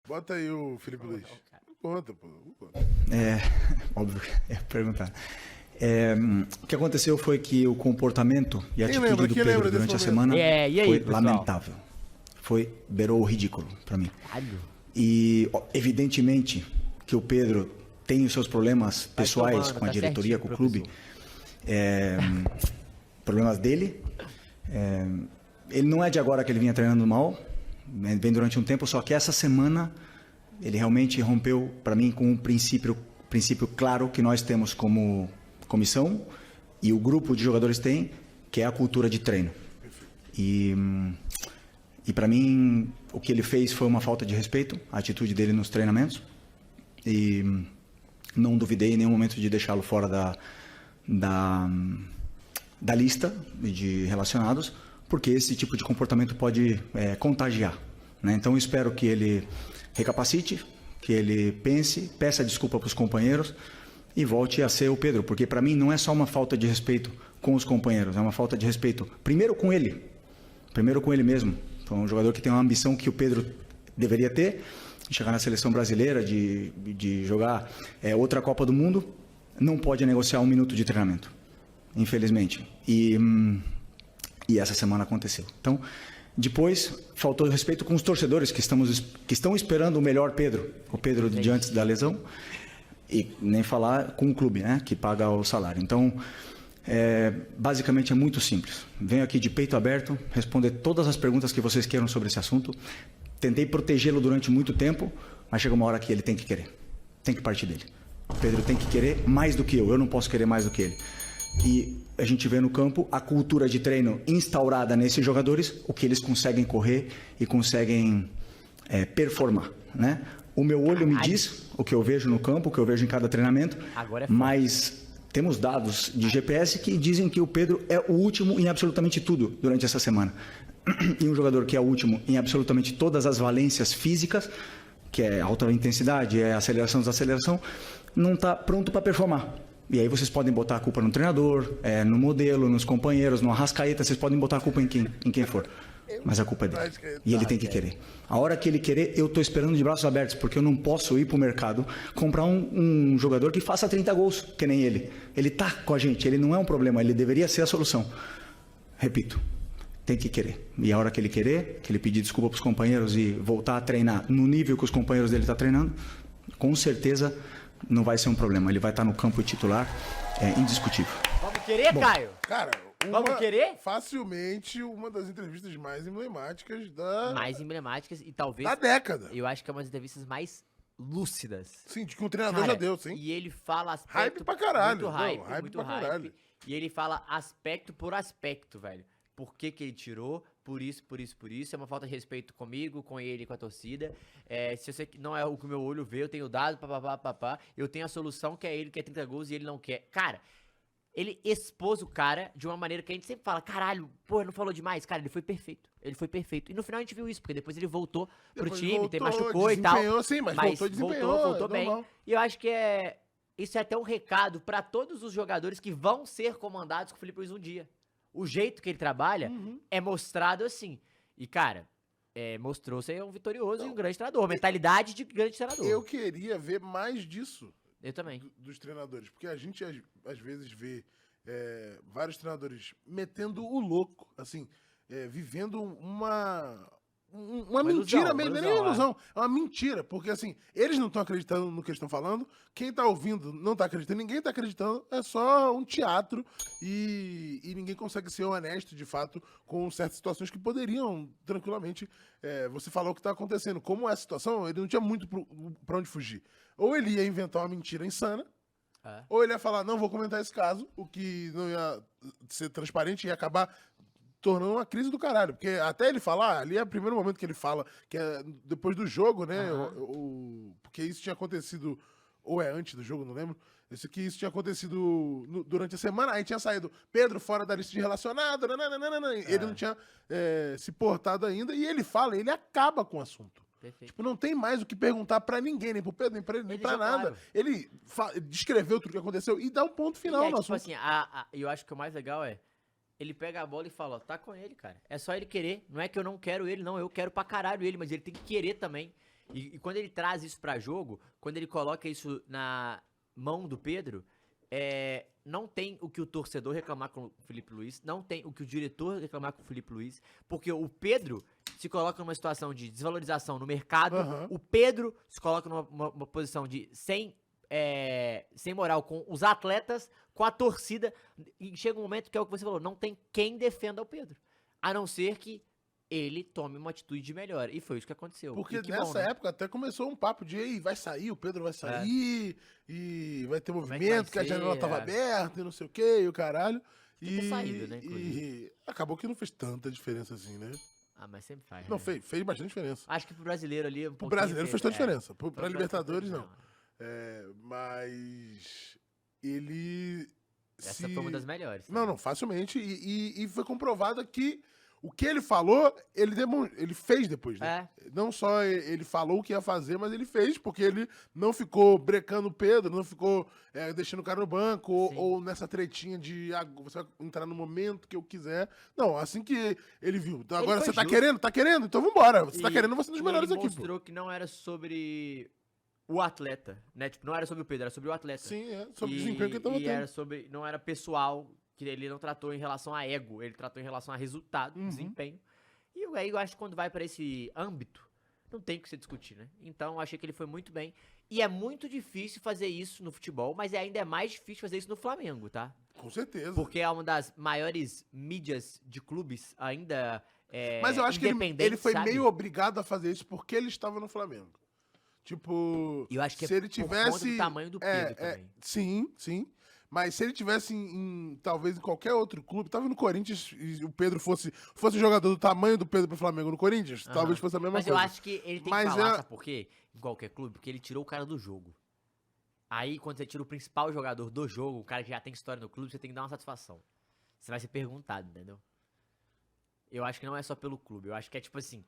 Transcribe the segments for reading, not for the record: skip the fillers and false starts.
Bota aí o Felipe Luiz. Conta, pô. Óbvio, perguntar. O que aconteceu foi que o comportamento e a atitude do Pedro durante a semana foi lamentável. Beirou o ridículo para mim. E, evidentemente, que o Pedro tem os seus problemas pessoais com a diretoria, com o clube. Problemas dele. Ele não é de agora que ele vinha treinando mal. Vem durante um tempo, só que essa semana ele realmente rompeu para mim com um princípio claro que nós temos como comissão e o grupo de jogadores tem, que é a cultura de treino. E para mim o que ele fez foi uma falta de respeito, a atitude dele nos treinamentos, e não duvidei em nenhum momento de deixá-lo fora da lista de relacionados, porque esse tipo de comportamento pode contagiar, né? Então eu espero que ele recapacite, que ele pense, peça desculpa para os companheiros e volte a ser o Pedro, porque para mim não é só uma falta de respeito com os companheiros, é uma falta de respeito primeiro com ele mesmo. Então, um jogador que tem uma ambição que o Pedro deveria ter, chegar na seleção brasileira, de jogar outra Copa do Mundo, não pode negociar 1 minuto de treinamento, infelizmente. E essa semana aconteceu. Então, depois, faltou respeito com os torcedores que estão esperando o melhor Pedro, o Pedro de antes da lesão, e nem falar com o clube, né, que paga o salário. Então, basicamente é muito simples. Venho aqui de peito aberto, responder todas as perguntas que vocês queiram sobre esse assunto. Tentei protegê-lo durante muito tempo, mas chega uma hora que ele tem que querer. Tem que partir dele. O Pedro tem que querer mais do que eu não posso querer mais do que ele. E a gente vê no campo a cultura de treino instaurada nesses jogadores, o que eles conseguem correr e conseguem performar, né? O meu olho me diz o que eu vejo no campo, o que eu vejo em cada treinamento, mas temos dados de GPS que dizem que o Pedro é o último em absolutamente tudo durante essa semana. E um jogador que é o último em absolutamente todas as valências físicas, que é alta intensidade, é aceleração, desaceleração, não está pronto para performar. E aí vocês podem botar a culpa no treinador, no modelo, nos companheiros, no Arrascaeta, vocês podem botar a culpa em quem for. Mas a culpa é dele. E ele tem que querer. A hora que ele querer, eu estou esperando de braços abertos, porque eu não posso ir para o mercado comprar um jogador que faça 30 gols, que nem ele. Ele está com a gente, ele não é um problema, ele deveria ser a solução. Repito, tem que querer. E a hora que ele querer, que ele pedir desculpa para os companheiros e voltar a treinar no nível que os companheiros dele estão treinando, com certeza não vai ser um problema. Ele vai estar no campo titular, indiscutível. Vamos querer, Caio? Cara, vamos querer? Facilmente uma das entrevistas mais emblemáticas e talvez da década. Eu acho que é uma das entrevistas mais lúcidas. Sim, de que o treinador já deu, sim. E ele fala aspecto... Hype pra caralho. Muito hype, hype muito pra hype. caralho. E ele fala aspecto por aspecto, velho. Por que ele tirou, por isso. É uma falta de respeito comigo, com ele, com a torcida. Se você não é o que o meu olho vê, eu tenho dado, papapá. Eu tenho a solução, que é ele, que é 30 gols, e ele não quer. Cara, ele expôs o cara de uma maneira que a gente sempre fala, caralho, pô, não falou demais? Cara, ele foi perfeito. E no final a gente viu isso, porque depois ele voltou pro time, machucou e tal. Sim, mas voltou bem. normal. E eu acho que isso é até um recado pra todos os jogadores que vão ser comandados com o Felipe Luiz um dia. O jeito que ele trabalha é mostrado assim. E, cara, mostrou ser um vitorioso e um grande treinador. Mentalidade de grande treinador. Eu queria ver mais disso. Eu também. Dos treinadores. Porque a gente, às vezes, vê vários treinadores metendo o louco, assim, vivendo uma mentira ilusão, mesmo. Não é nem uma ilusão, é uma mentira. Porque, assim, eles não estão acreditando no que eles estão falando. Quem está ouvindo não está acreditando. Ninguém está acreditando. É só um teatro. E ninguém consegue ser honesto, de fato, com certas situações que poderiam, tranquilamente, você falar o que está acontecendo. Como é a situação, ele não tinha muito para onde fugir. Ou ele ia inventar uma mentira insana, ou ele ia falar, não vou comentar esse caso, o que não ia ser transparente e ia acabar tornando uma crise do caralho. Porque até ele falar, ali é o primeiro momento que ele fala, que é depois do jogo, né? Porque isso tinha acontecido, ou é antes do jogo, não lembro. Isso tinha acontecido durante a semana, aí tinha saído Pedro fora da lista de relacionado, ele não tinha se portado ainda, e ele fala, ele acaba com o assunto. Perfeito. Tipo, não tem mais o que perguntar pra ninguém, nem pro Pedro, nem pra ele, nem pra nada. Claro. Ele descreveu tudo o que aconteceu e dá um ponto final no tipo assunto. Assim, eu acho que o mais legal ele pega a bola e fala, ó, tá com ele, cara. É só ele querer. Não é que eu não quero ele, não. Eu quero pra caralho ele, mas ele tem que querer também. E quando ele traz isso pra jogo, quando ele coloca isso na mão do Pedro, não tem o que o torcedor reclamar com o Felipe Luiz, não tem o que o diretor reclamar com o Felipe Luiz, porque o Pedro se coloca numa situação de desvalorização no mercado, o Pedro se coloca numa posição de sem moral com os atletas, com a torcida, e chega um momento que é o que você falou, não tem quem defenda o Pedro, a não ser que ele tome uma atitude de melhor. E foi isso que aconteceu. Porque que nessa bom, né? época até começou um papo de "Ei, vai sair, o Pedro vai sair, e vai ter Como é que movimento, vai que a janela ser, tava aberta e não sei o que, e o caralho. Tinha que ter saído, né, E inclusive. acabou que não fez tanta diferença assim, né? Ah, mas sempre faz. Não, né? fez bastante diferença. Acho que pro brasileiro ali. Pro brasileiro fez toda a diferença. Pra Pro Libertadores, brasileiro, não. Mas ele. Essa foi uma das melhores. Não, facilmente. E foi comprovado que o que ele falou, ele fez depois, né? Não só ele falou o que ia fazer, mas ele fez, porque ele não ficou brecando o Pedro, não ficou deixando o cara no banco, ou nessa tretinha de você vai entrar no momento que eu quiser. Não, assim que ele viu. Então, agora você tá querendo? Tá querendo? Então vambora. Você tá querendo, você é um dos melhores aqui, pô. Ele mostrou que não era sobre o atleta, né? Tipo, não era sobre o Pedro, era sobre o atleta. Sim, sobre o desempenho que ele tava tendo. Era sobre, não era pessoal, que ele não tratou em relação a ego, ele tratou em relação a resultado, desempenho. E aí eu acho que quando vai pra esse âmbito, não tem o que se discutir, né? Então eu achei que ele foi muito bem. E é muito difícil fazer isso no futebol, mas ainda é mais difícil fazer isso no Flamengo, tá? Com certeza. Porque é uma das maiores mídias de clubes ainda mas eu acho que ele foi sabe? meio obrigado a fazer isso porque ele estava no Flamengo. Tipo, E eu acho que se ele tivesse por conta do tamanho do Pedro também. Sim. Mas se ele tivesse talvez em qualquer outro clube, tava no Corinthians e o Pedro fosse jogador do tamanho do Pedro pro Flamengo no Corinthians, talvez fosse a mesma coisa. Mas eu acho que ele tem que falar, sabe por quê? Em qualquer clube, porque ele tirou o cara do jogo. Aí, quando você tira o principal jogador do jogo, o cara que já tem história no clube, você tem que dar uma satisfação. Você vai ser perguntado, entendeu? Eu acho que não é só pelo clube. Eu acho que é tipo assim,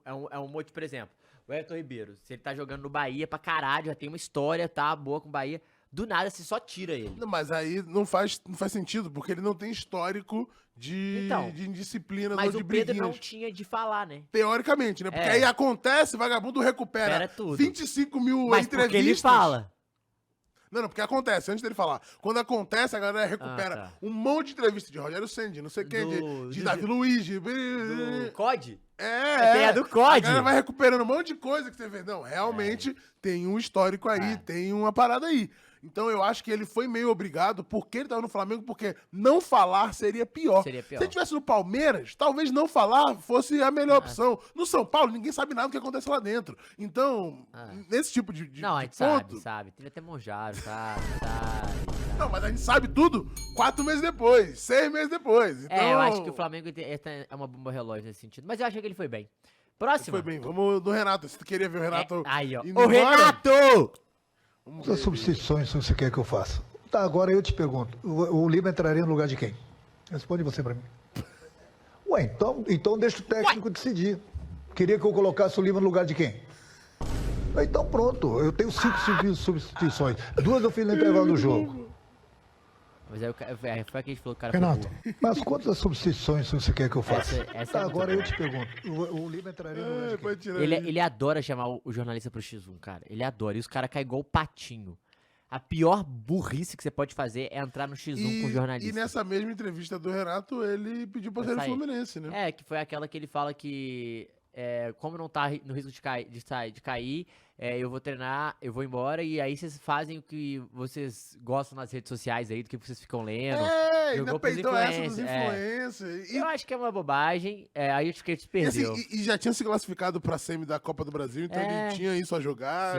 é um monte, por exemplo, o Everton Ribeiro, se ele tá jogando no Bahia pra caralho, já tem uma história, tá boa com o Bahia, do nada você só tira ele. Não, mas aí não faz sentido, porque ele não tem histórico de indisciplina mas ou de o Pedro briguinhas. não tinha de falar, né? Teoricamente, né? Porque aí acontece, vagabundo recupera tudo. 25 mil Mas entrevistas. porque ele fala. Não, porque acontece, antes dele falar. Quando acontece, a galera recupera um monte de entrevista de Rogério Ceni, não sei quem, de Davi Luiz, do COD? É do COD. A galera vai recuperando um monte de coisa que você vê. Não, realmente tem um histórico aí, tem uma parada aí. Então eu acho que ele foi meio obrigado, porque ele tava no Flamengo, porque não falar seria pior. Se ele tivesse no Palmeiras, talvez não falar fosse a melhor opção. No São Paulo, ninguém sabe nada do que acontece lá dentro. Então, nesse tipo de não, a gente ponto... sabe. Teve até Monjaro, sabe. Não, mas a gente sabe tudo 4 meses depois, 6 meses depois. Então... eu acho que o Flamengo é uma bomba relógio nesse sentido. Mas eu achei que ele foi bem. Próximo. Foi bem. Vamos no Renato. Se tu queria ver o Renato... Aí, ó. O Renato! Quantas substituições você quer que eu faça? Tá, agora eu te pergunto. O Lima entraria no lugar de quem? Responde você pra mim. Ué, então deixa o técnico decidir. Queria que eu colocasse o Lima no lugar de quem? Então pronto, eu tenho 5 substituições. 2 eu fiz no intervalo do jogo. Mas aí foi aquele que falou que o cara Renato, mas quantas substituições você quer que eu faça? Essa tá, é agora eu te pergunto. O Lima entraria no lugar de quem? Ele adora chamar o jornalista pro X1, cara. Ele adora. E os caras caem igual o patinho. A pior burrice que você pode fazer é entrar no X1 com o jornalista. E nessa mesma entrevista do Renato, ele pediu pra sair do Fluminense, né? Que foi aquela que ele fala que, como não tá no risco de cair, eu vou treinar, eu vou embora, e aí vocês fazem o que vocês gostam nas redes sociais aí, do que vocês ficam lendo. Ainda peitou essa dos influencers. Eu acho que é uma bobagem, aí eu fiquei se perdeu. E já tinha se classificado pra semi da Copa do Brasil, então ele tinha isso a jogar.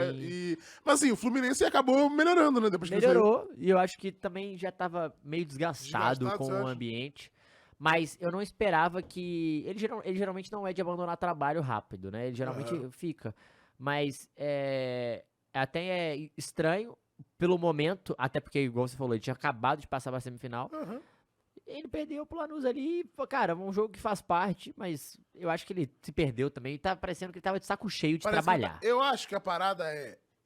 Mas assim, o Fluminense acabou melhorando, né? Depois que melhorou, e eu acho que também já tava meio desgastado com o ambiente. Mas eu não esperava que... Ele geralmente não é de abandonar trabalho rápido, né? Ele geralmente fica. Mas até é estranho pelo momento, até porque, igual você falou, ele tinha acabado de passar pra semifinal. Ele perdeu pro Lanús ali, cara, um jogo que faz parte, mas eu acho que ele se perdeu também. Tá parecendo que ele tava de saco cheio de trabalhar. Eu acho que a parada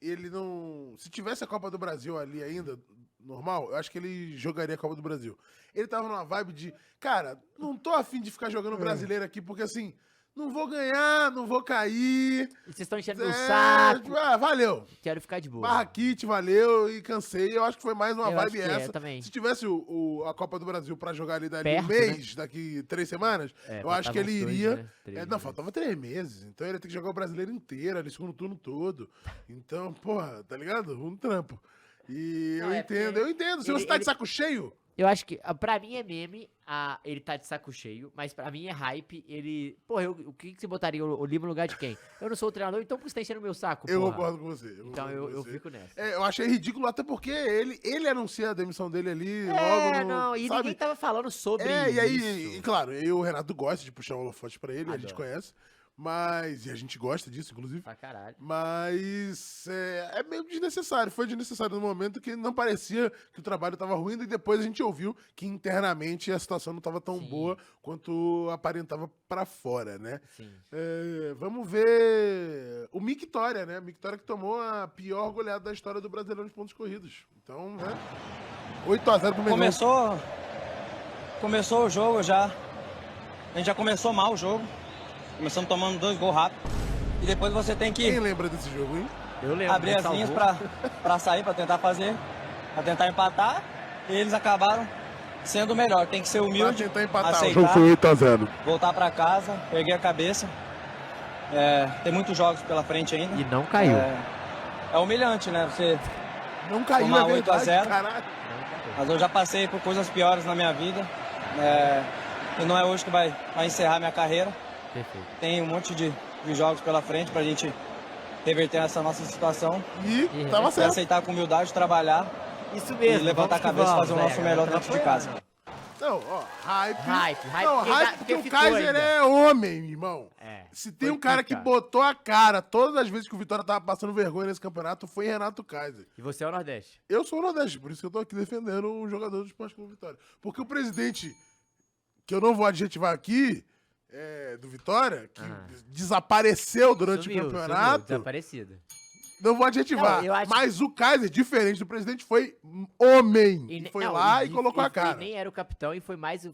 ele não... Se tivesse a Copa do Brasil ali ainda, normal, eu acho que ele jogaria a Copa do Brasil. Ele tava numa vibe de, cara, não tô afim de ficar jogando brasileiro aqui, porque assim, não vou ganhar, não vou cair. E vocês estão enchendo meu saco. Valeu. Quero ficar de boa. Barra Kit, valeu e cansei. Eu acho que foi mais uma Eu acho vibe que é, essa. também. Se tivesse a Copa do Brasil pra jogar ali dali Perto, um mês, daqui 3 semanas, eu acho que ele faltavam uns dois, iria. né? 3 não, meses. faltava 3 meses. Então ele ia ter que jogar o brasileiro inteiro, ali, segundo turno todo. Então, porra, tá ligado? Um trampo. E Não, eu é entendo, porque eu entendo. Se você tá de saco cheio, Eu acho que, pra mim é meme, ele tá de saco cheio, mas pra mim é hype, ele... Porra, o que você botaria o Lima no lugar de quem? Eu não sou o treinador, então por que você tá enchendo meu saco, eu porra? concordo com você. Então concordo com eu você. fico nessa. Eu achei ridículo até porque ele anuncia a demissão dele ali logo no... não, e sabe? ninguém tava falando sobre E aí, isso. e claro, o Renato gosta de puxar o holofote pra ele, a gente Adoro. conhece. Mas, e a gente gosta disso, inclusive. Pra caralho. Mas é meio desnecessário. Foi desnecessário no momento que não parecia que o trabalho estava ruim. E depois a gente ouviu que internamente a situação não estava tão Sim. boa quanto aparentava pra fora, né? Sim. Vamos ver o Mictória, né? Mictória que tomou a pior goleada da história do Brasileirão de pontos corridos. Então, né? 8x0 pro Mengão. Começou o jogo já. A gente já começou mal o jogo. Começamos tomando 2 gols rápido. E depois você tem que Quem lembra desse jogo, hein? Eu lembro. abrir as linhas pra sair, pra tentar fazer, pra tentar empatar. E eles acabaram sendo o melhor. Tem que ser Pra humilde, tentar empatar. O aceitar, jogo foi 8x0. voltar pra casa, erguer a cabeça. Tem muitos jogos pela frente ainda. E não caiu. É humilhante, né? Você, Não caiu, Tomar é 8 a verdade, 0. caralho. mas eu já passei por coisas piores na minha vida. E não é hoje que vai encerrar minha carreira. Perfeito. Tem um monte de jogos pela frente pra gente reverter essa nossa situação. E tava E certo. aceitar com humildade, trabalhar Isso mesmo. e levantar a vamos que cabeça e vamos, fazer o nosso velho. melhor Agora dentro de tá casa. apoiando. Não, ó, hype. Hype, Não, porque hype já- porque porque o ficou Kaiser ainda. é homem, irmão. É, Se tem foi um cara que pica. botou a cara todas as vezes que o Vitória tava passando vergonha nesse campeonato, foi Renato Kaiser. E você é o Nordeste. Eu sou o Nordeste, por isso que eu tô aqui defendendo um jogador do Esporte Clube Vitória. Porque o presidente, que eu não vou adjetivar aqui, do Vitória, que desapareceu durante Sumiu, o campeonato, desaparecido. não vou adjetivar. Não, eu acho mas o Kaiser, diferente do presidente, foi homem. E E ne- foi não, lá e colocou a e cara. nem era o capitão e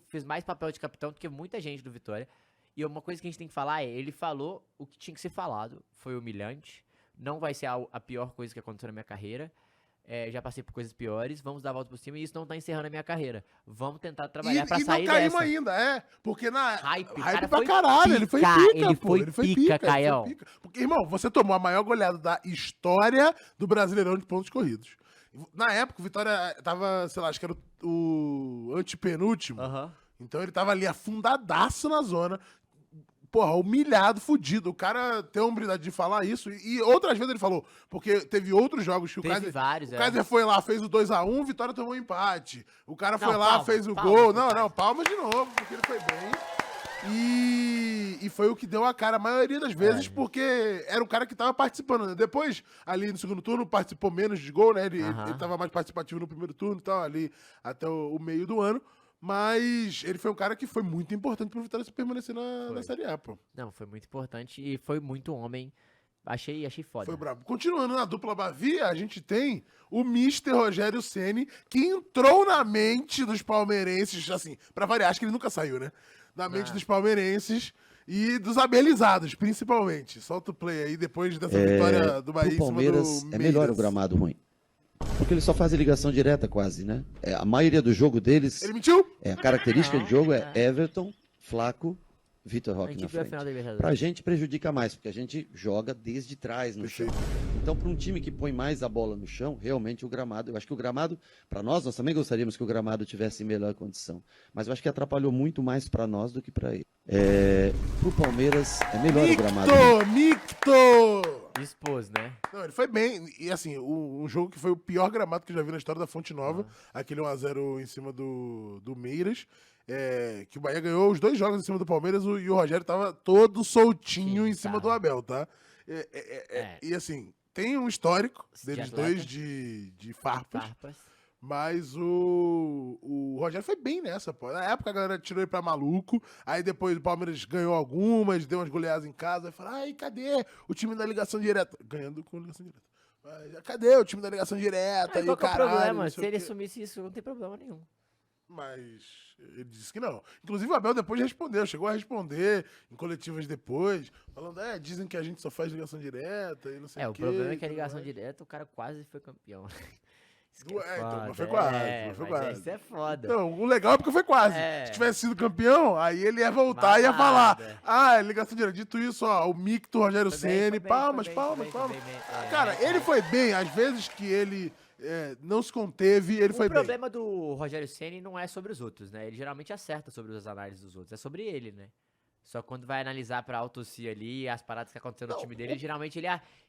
fez mais papel de capitão do que muita gente do Vitória. E uma coisa que a gente tem que falar ele falou o que tinha que ser falado. Foi humilhante. Não vai ser a pior coisa que aconteceu na minha carreira. Já passei por coisas piores. Vamos dar a volta por cima e isso não tá encerrando a minha carreira. Vamos tentar trabalhar pra E sair não caímos dessa. ainda, porque na Hype, o hype cara pra foi caralho, ele foi pica, pica, ele pô, foi ele foi pica, pica, Caião. ele foi pica. Porque, irmão, você tomou a maior goleada da história do Brasileirão de pontos corridos. Na época, o Vitória tava, sei lá, acho que era o antepenúltimo. Aham. Então ele tava ali afundadaço na zona. Porra, humilhado, fudido. O cara tem a humildade de falar isso. E outras vezes ele falou, porque teve outros jogos que o Teve Kaiser... vários, o Kaiser foi lá, fez o 2x1, Vitória tomou um empate. O cara foi Não, lá, palmas, fez o palmas gol. pro Não, Kaiser. palmas de novo, porque ele foi bem. E foi o que deu a cara a maioria das vezes, porque era o cara que tava participando, né? Depois, ali no segundo turno, participou menos de gol, né? Ele tava mais participativo no primeiro turno e tal, ali até o meio do ano. Mas ele foi um cara que foi muito importante pro Vitória se permanecer na Série A, pô. Não, foi muito importante e foi muito homem. Achei foda. Foi brabo. Continuando na dupla Bavia, a gente tem o Mister Rogério Ceni, que entrou na mente dos palmeirenses, assim, pra variar, acho que ele nunca saiu, né? Na mente dos palmeirenses e dos abelizados, principalmente. Solta o play aí depois dessa vitória do Bahia Pro em cima Palmeiras do é melhor o Meiras. gramado ruim. Porque ele só faz ligação direta quase, né? A maioria do jogo deles, Ele mentiu? a característica Não, de jogo é Everton, Flaco, Vitor A Roque gente na viu a final frente. da Libertadores. Pra gente prejudica mais, porque a gente joga desde trás no chão. Então, para um time que põe mais a bola no chão, realmente o gramado, eu acho que o gramado, para nós também gostaríamos que o gramado tivesse em melhor condição. Mas eu acho que atrapalhou muito mais para nós do que para ele. Pro Palmeiras, é melhor o gramado. Micto! Expôs, né? Não, ele foi bem. E assim, um jogo que foi o pior gramado que eu já vi na história da Fonte Nova. Aquele 1x0 em cima do Meiras. Que o Bahia ganhou os 2 jogos em cima do Palmeiras e o Rogério tava todo soltinho Sim, em cima tava. do Abel, tá? E assim, tem um histórico De deles atleta. dois de farpas. Farpas. Mas o Rogério foi bem nessa, pô. Na época a galera tirou ele pra maluco. Aí depois o Palmeiras ganhou algumas, deu umas goleadas em casa. Aí falaram, ai, cadê o time da ligação direta? Ganhando com ligação direta. Mas, cadê o time da ligação direta? Aí E qual o que é o caralho, problema? não Se sei o ele quê. assumisse isso, não tem problema nenhum. Mas ele disse que não. Inclusive o Abel depois respondeu, chegou a responder em coletivas depois, falando, dizem que a gente só faz ligação direta e não sei o O quê. problema é e que a tudo ligação mais. direta, o cara quase foi campeão. Isso que Então, mas foi foda. quase, mas foi mas quase. Isso é foda. Então, o legal é porque foi quase. É. Se tivesse sido campeão, aí ele ia voltar e ia Mamada. falar. Ligação direta. Dito isso, o Micto, Rogério Foi bem, Ceni, foi bem, palmas, foi bem, palmas, foi palmas. bem, foi bem. Cara, ele foi bem. Às vezes que ele não se conteve, ele foi O bem. problema do Rogério Ceni não é sobre os outros, né? Ele geralmente acerta sobre as análises dos outros. É sobre ele, né? Só que quando vai analisar pra autossia ali, as paradas que aconteceram no time dele, geralmente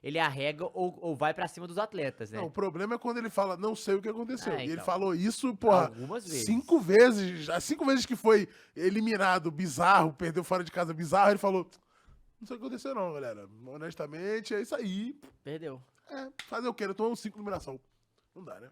ele arrega ou vai pra cima dos atletas, né? Não, o problema é quando ele fala, não sei o que aconteceu. E ele então. falou isso, porra, Algumas vezes. 5 vezes. As 5 vezes que foi eliminado, bizarro, perdeu fora de casa, bizarro, ele falou, não sei o que aconteceu não, galera. Honestamente, é isso aí. Perdeu. Fazer o quê? Eu tomamos 5 eliminação. Não dá, né?